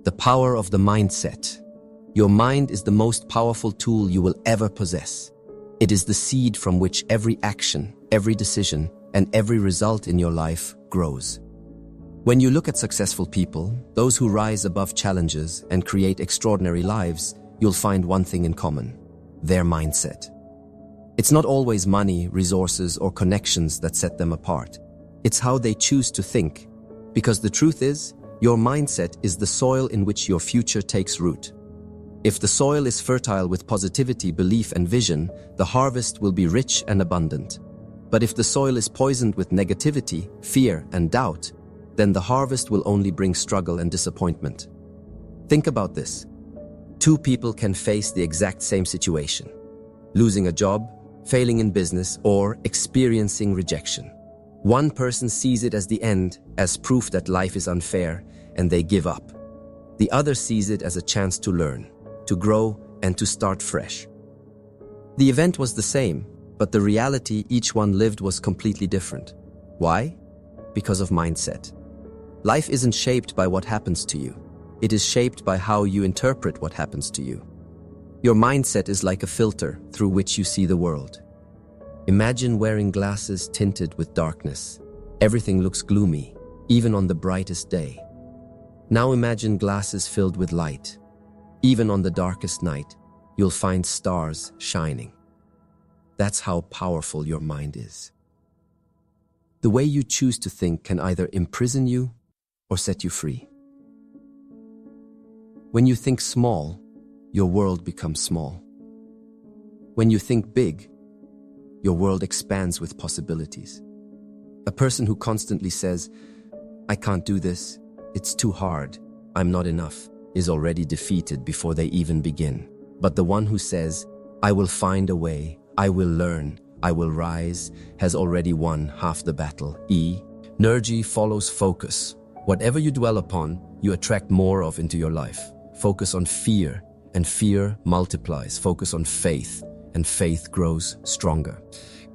The power of the mindset. Your mind is the most powerful tool you will ever possess. It is the seed from which every action, every decision, and every result in your life grows. When you look at successful people, those who rise above challenges and create extraordinary lives, you'll find one thing in common: their mindset. It's not always money, resources, or connections that set them apart. It's how they choose to think. Because the truth is, your mindset is the soil in which your future takes root. If the soil is fertile with positivity, belief, and vision, the harvest will be rich and abundant. But if the soil is poisoned with negativity, fear, and doubt, then the harvest will only bring struggle and disappointment. Think about this. Two people can face the exact same situation: losing a job, failing in business, or experiencing rejection. One person sees it as the end, as proof that life is unfair, and they give up. The other sees it as a chance to learn, to grow, and to start fresh. The event was the same, but the reality each one lived was completely different. Why? Because of mindset. Life isn't shaped by what happens to you. It is shaped by how you interpret what happens to you. Your mindset is like a filter through which you see the world. Imagine wearing glasses tinted with darkness. Everything looks gloomy, even on the brightest day. Now imagine glasses filled with light. Even on the darkest night, you'll find stars shining. That's how powerful your mind is. The way you choose to think can either imprison you or set you free. When you think small, your world becomes small. When you think big, your world expands with possibilities. A person who constantly says, "I can't do this, it's too hard, I'm not enough," is already defeated before they even begin. But the one who says, "I will find a way, I will learn, I will rise," has already won half the battle. Energy follows focus. Whatever you dwell upon, you attract more of into your life. Focus on fear, and fear multiplies. Focus on faith, and faith grows stronger.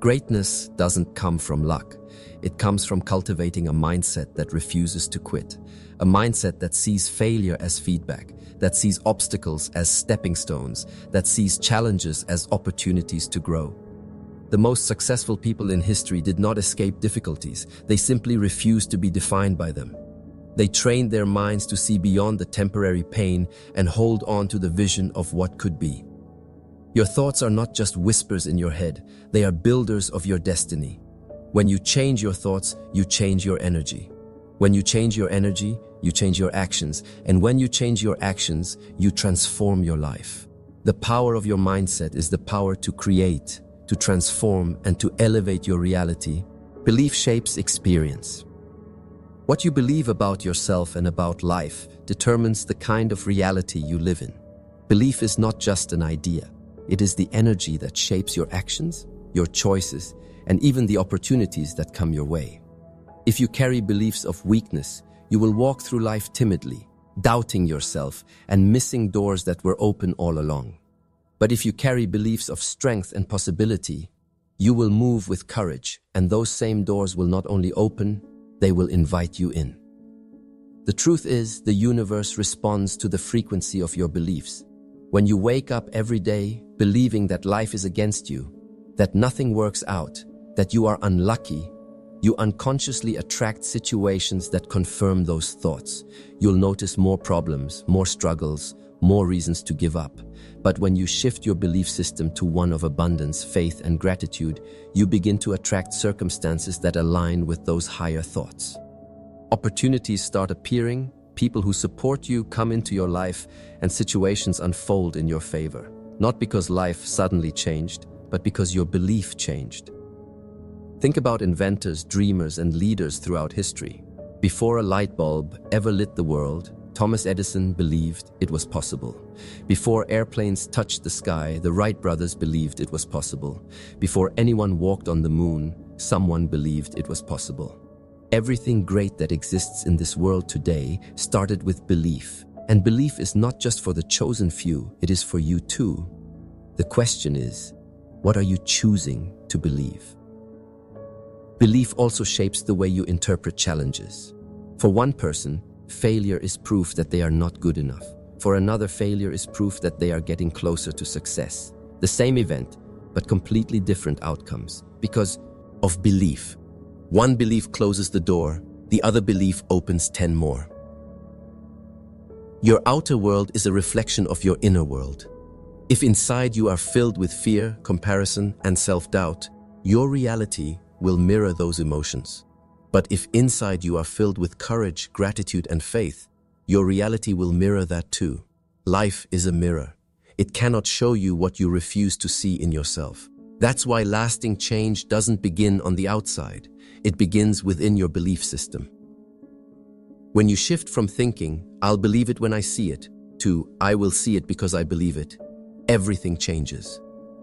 Greatness doesn't come from luck. It comes from cultivating a mindset that refuses to quit. A mindset that sees failure as feedback, that sees obstacles as stepping stones, that sees challenges as opportunities to grow. The most successful people in history did not escape difficulties. They simply refused to be defined by them. They trained their minds to see beyond the temporary pain and hold on to the vision of what could be. Your thoughts are not just whispers in your head, they are builders of your destiny. When you change your thoughts, you change your energy. When you change your energy, you change your actions. And when you change your actions, you transform your life. The power of your mindset is the power to create, to transform, and to elevate your reality. Belief shapes experience. What you believe about yourself and about life determines the kind of reality you live in. Belief is not just an idea. It is the energy that shapes your actions, your choices, and even the opportunities that come your way. If you carry beliefs of weakness, you will walk through life timidly, doubting yourself and missing doors that were open all along. But if you carry beliefs of strength and possibility, you will move with courage, and those same doors will not only open, they will invite you in. The truth is, the universe responds to the frequency of your beliefs. When you wake up every day believing that life is against you, that nothing works out, that you are unlucky, you unconsciously attract situations that confirm those thoughts. You'll notice more problems, more struggles, more reasons to give up. But when you shift your belief system to one of abundance, faith, and gratitude, you begin to attract circumstances that align with those higher thoughts. Opportunities start appearing, people who support you come into your life, and situations unfold in your favor. Not because life suddenly changed, but because your belief changed. Think about inventors, dreamers, and leaders throughout history. Before a light bulb ever lit the world, Thomas Edison believed it was possible. Before airplanes touched the sky, the Wright brothers believed it was possible. Before anyone walked on the moon, someone believed it was possible. Everything great that exists in this world today started with belief. And belief is not just for the chosen few, it is for you too. The question is, what are you choosing to believe? Belief also shapes the way you interpret challenges. For one person, failure is proof that they are not good enough. For another, failure is proof that they are getting closer to success. The same event, but completely different outcomes because of belief. One belief closes the door, the other belief opens 10 more. Your outer world is a reflection of your inner world. If inside you are filled with fear, comparison, and self-doubt, your reality will mirror those emotions. But if inside you are filled with courage, gratitude, and faith, your reality will mirror that too. Life is a mirror. It cannot show you what you refuse to see in yourself. That's why lasting change doesn't begin on the outside. It begins within your belief system. When you shift from thinking, "I'll believe it when I see it," to "I will see it because I believe it," everything changes.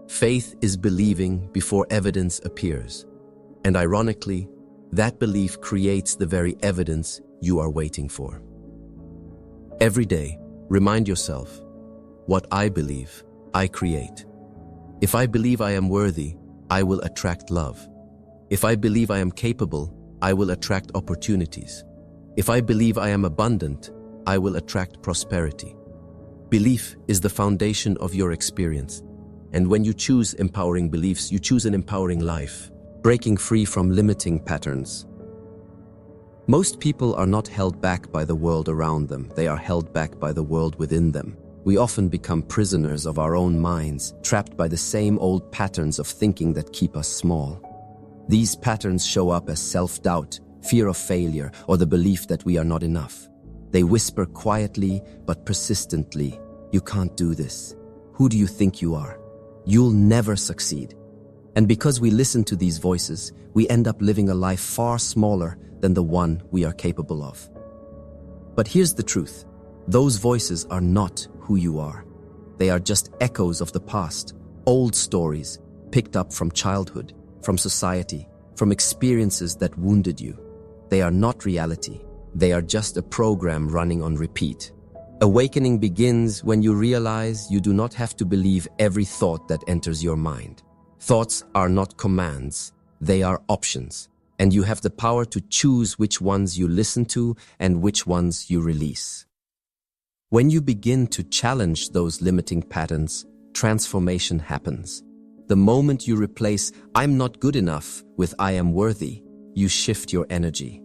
Faith is believing before evidence appears. And ironically, that belief creates the very evidence you are waiting for. Every day, remind yourself, what I believe, I create. If I believe I am worthy, I will attract love. If I believe I am capable, I will attract opportunities. If I believe I am abundant, I will attract prosperity. Belief is the foundation of your experience. And when you choose empowering beliefs, you choose an empowering life, breaking free from limiting patterns. Most people are not held back by the world around them. They are held back by the world within them. We often become prisoners of our own minds, trapped by the same old patterns of thinking that keep us small. These patterns show up as self-doubt, fear of failure, or the belief that we are not enough. They whisper quietly but persistently, "You can't do this. Who do you think you are? You'll never succeed." And because we listen to these voices, we end up living a life far smaller than the one we are capable of. But here's the truth. Those voices are not who you are. They are just echoes of the past, old stories picked up from childhood, from society, from experiences that wounded you. They are not reality. They are just a program running on repeat. Awakening begins when you realize you do not have to believe every thought that enters your mind. Thoughts are not commands, they are options, and you have the power to choose which ones you listen to and which ones you release. When you begin to challenge those limiting patterns, transformation happens. The moment you replace "I'm not good enough" with "I am worthy," you shift your energy.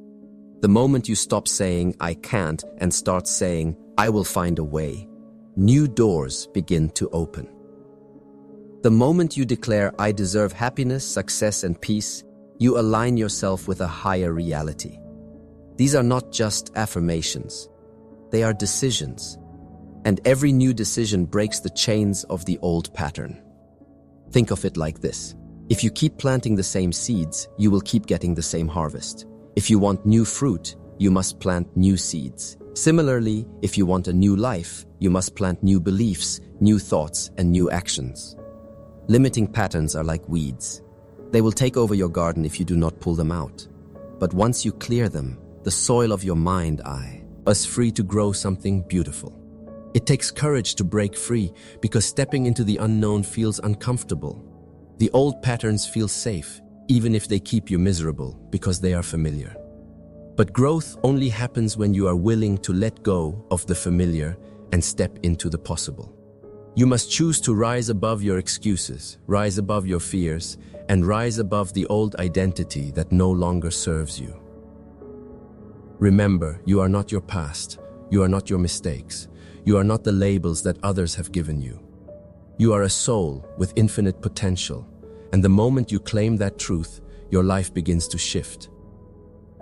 The moment you stop saying "I can't" and start saying "I will find a way," new doors begin to open. The moment you declare "I deserve happiness, success, and peace," you align yourself with a higher reality. These are not just affirmations. They are decisions. And every new decision breaks the chains of the old pattern. Think of it like this. If you keep planting the same seeds, you will keep getting the same harvest. If you want new fruit, you must plant new seeds. Similarly, if you want a new life, you must plant new beliefs, new thoughts, and new actions. Limiting patterns are like weeds. They will take over your garden if you do not pull them out. But once you clear them, the soil of your mind is free to grow something beautiful. It takes courage to break free because stepping into the unknown feels uncomfortable. The old patterns feel safe, even if they keep you miserable, because they are familiar. But growth only happens when you are willing to let go of the familiar and step into the possible. You must choose to rise above your excuses, rise above your fears, and rise above the old identity that no longer serves you. Remember, you are not your past. You are not your mistakes. You are not the labels that others have given you. You are a soul with infinite potential, and the moment you claim that truth, your life begins to shift.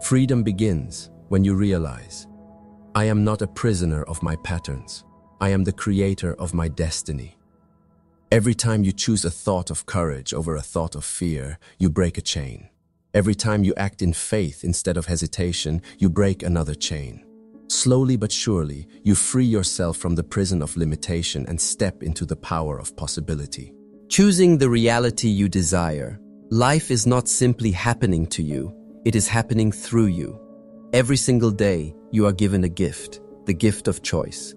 Freedom begins when you realize, I am not a prisoner of my patterns. I am the creator of my destiny. Every time you choose a thought of courage over a thought of fear, you break a chain. Every time you act in faith instead of hesitation, you break another chain. Slowly but surely, you free yourself from the prison of limitation and step into the power of possibility. Choosing the reality you desire. Life is not simply happening to you, it is happening through you. Every single day, you are given a gift, the gift of choice.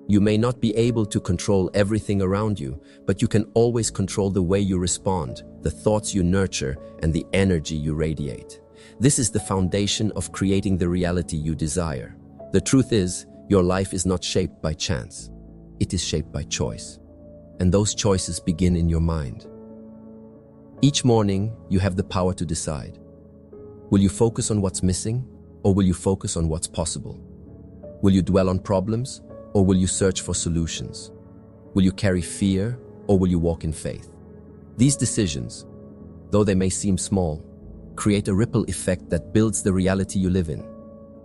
You may not be able to control everything around you, but you can always control the way you respond, the thoughts you nurture, and the energy you radiate. This is the foundation of creating the reality you desire. The truth is, your life is not shaped by chance. It is shaped by choice. And those choices begin in your mind. Each morning, you have the power to decide. Will you focus on what's missing, or will you focus on what's possible? Will you dwell on problems, or will you search for solutions? Will you carry fear, or will you walk in faith? These decisions, though they may seem small, create a ripple effect that builds the reality you live in.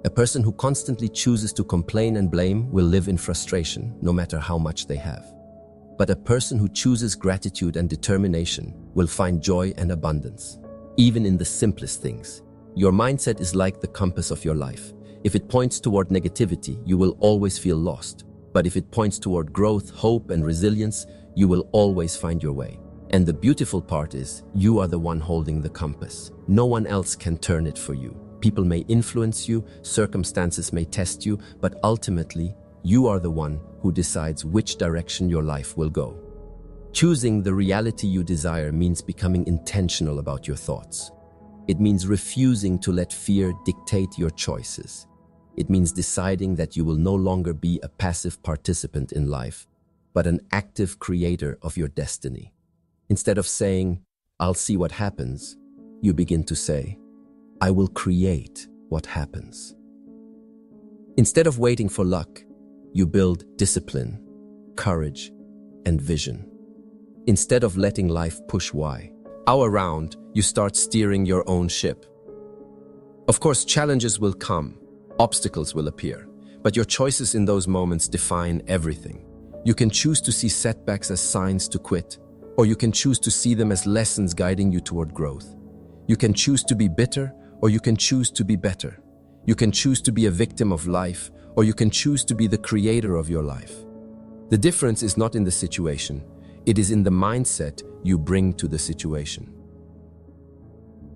A person who constantly chooses to complain and blame will live in frustration, no matter how much they have. But a person who chooses gratitude and determination will find joy and abundance, even in the simplest things. Your mindset is like the compass of your life. If it points toward negativity, you will always feel lost. But if it points toward growth, hope, and resilience, you will always find your way. And the beautiful part is, you are the one holding the compass. No one else can turn it for you. People may influence you, circumstances may test you, but ultimately, you are the one who decides which direction your life will go. Choosing the reality you desire means becoming intentional about your thoughts. It means refusing to let fear dictate your choices. It means deciding that you will no longer be a passive participant in life, but an active creator of your destiny. Instead of saying, "I'll see what happens," you begin to say, "I will create what happens." Instead of waiting for luck, you build discipline, courage, and vision. Instead of letting life push hour round, you start steering your own ship. Of course, challenges will come, obstacles will appear, but your choices in those moments define everything. You can choose to see setbacks as signs to quit, or you can choose to see them as lessons guiding you toward growth. You can choose to be bitter, or you can choose to be better. You can choose to be a victim of life, or you can choose to be the creator of your life. The difference is not in the situation, it is in the mindset you bring to the situation.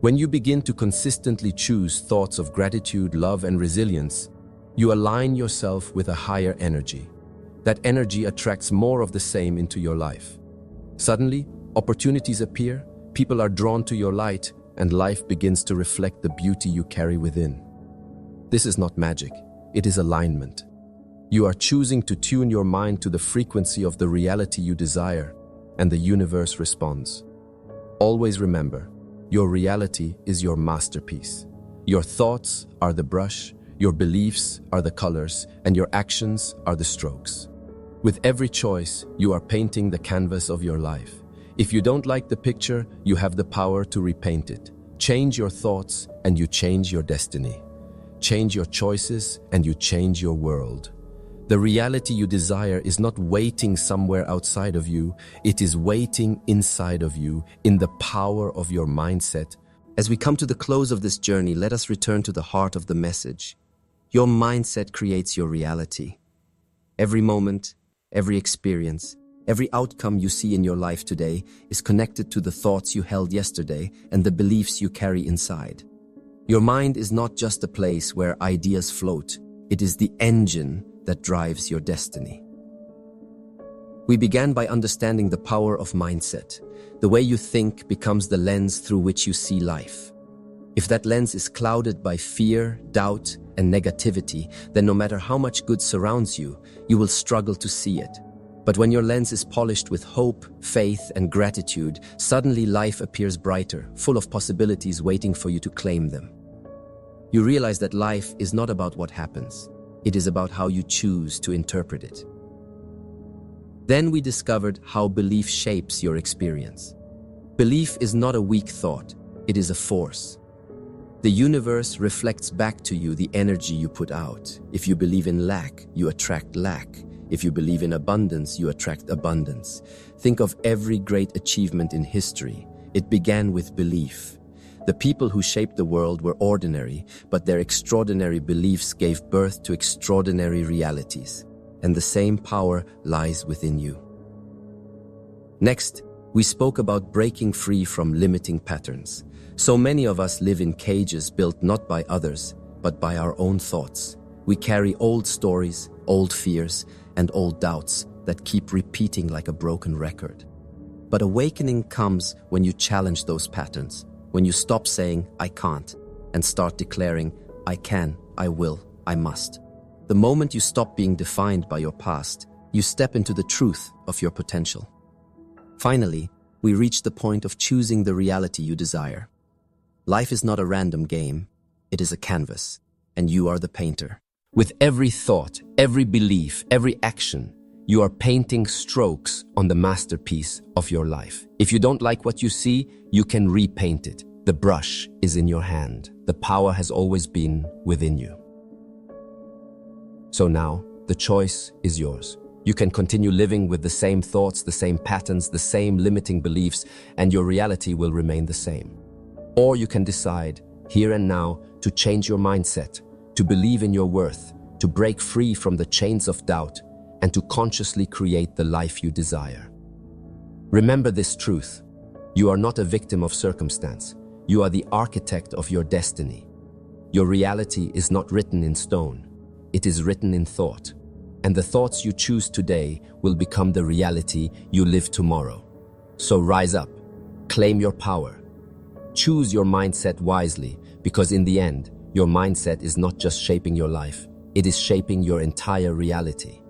When you begin to consistently choose thoughts of gratitude, love, and resilience, you align yourself with a higher energy. That energy attracts more of the same into your life. Suddenly, opportunities appear, people are drawn to your light, and life begins to reflect the beauty you carry within. This is not magic, it is alignment. You are choosing to tune your mind to the frequency of the reality you desire, and the universe responds. Always remember, your reality is your masterpiece. Your thoughts are the brush, your beliefs are the colors, and your actions are the strokes. With every choice, you are painting the canvas of your life. If you don't like the picture, you have the power to repaint it. Change your thoughts, and you change your destiny. Change your choices, and you change your world. The reality you desire is not waiting somewhere outside of you, it is waiting inside of you, in the power of your mindset. As we come to the close of this journey, let us return to the heart of the message. Your mindset creates your reality. Every moment, every experience, every outcome you see in your life today is connected to the thoughts you held yesterday and the beliefs you carry inside. Your mind is not just a place where ideas float, it is the engine that drives your destiny. We began by understanding the power of mindset. The way you think becomes the lens through which you see life. If that lens is clouded by fear, doubt, and negativity, then no matter how much good surrounds you, you will struggle to see it. But when your lens is polished with hope, faith, and gratitude, suddenly life appears brighter, full of possibilities waiting for you to claim them. You realize that life is not about what happens. It is about how you choose to interpret it. Then we discovered how belief shapes your experience. Belief is not a weak thought, it is a force. The universe reflects back to you the energy you put out. If you believe in lack, you attract lack. If you believe in abundance, you attract abundance. Think of every great achievement in history. It began with belief. The people who shaped the world were ordinary, but their extraordinary beliefs gave birth to extraordinary realities. And the same power lies within you. Next, we spoke about breaking free from limiting patterns. So many of us live in cages built not by others, but by our own thoughts. We carry old stories, old fears, and old doubts that keep repeating like a broken record. But awakening comes when you challenge those patterns. When you stop saying, "I can't," and start declaring, "I can, I will, I must." The moment you stop being defined by your past, you step into the truth of your potential. Finally, we reach the point of choosing the reality you desire. Life is not a random game, it is a canvas, and you are the painter. With every thought, every belief, every action, you are painting strokes on the masterpiece of your life. If you don't like what you see, you can repaint it. The brush is in your hand. The power has always been within you. So now, the choice is yours. You can continue living with the same thoughts, the same patterns, the same limiting beliefs, and your reality will remain the same. Or you can decide, here and now, to change your mindset, to believe in your worth, to break free from the chains of doubt, and to consciously create the life you desire. Remember this truth. You are not a victim of circumstance. You are the architect of your destiny. Your reality is not written in stone. It is written in thought. And the thoughts you choose today will become the reality you live tomorrow. So rise up, claim your power. Choose your mindset wisely, because in the end, your mindset is not just shaping your life, it is shaping your entire reality.